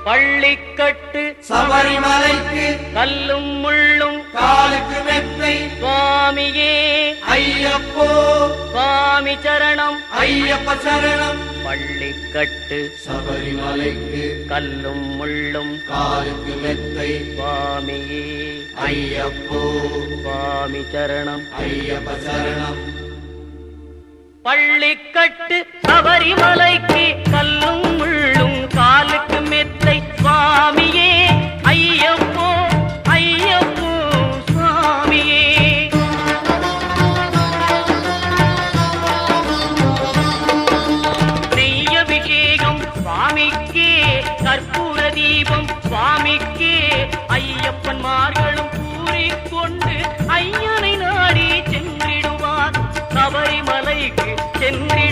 பள்ளிக்கட்டு சபரிமலைக்கு கல்லும் முள்ளும் காலுக்கு மெத்தை சுவாமியே ஐயப்போ சுவாமி சரணம் ஐயப்ப சரணம். பள்ளிக்கட்டு சபரிமலைக்கு கல்லும் முள்ளும் காலுக்கு மெத்தை சுவாமியே ஐயப்போ சுவாமி சரணம் ஐயப்ப சரணம். பள்ளிக்கட்டு சபரிமலைக்கு கல்லும் முள்ளும் காலுக்கு மெத்தை சுவாமியே ஐயப்போ ஐயப்போ சுவாமியே. நெய்யபிஷேகம் சுவாமிக்கே கற்பூர தீபம் சுவாமிக்கே ஐயப்பன்மார்களும் கூறிக்கொண்டு ஐயனை நாடி சென்றிடுவார் சபரிமலைக்கு சென்றி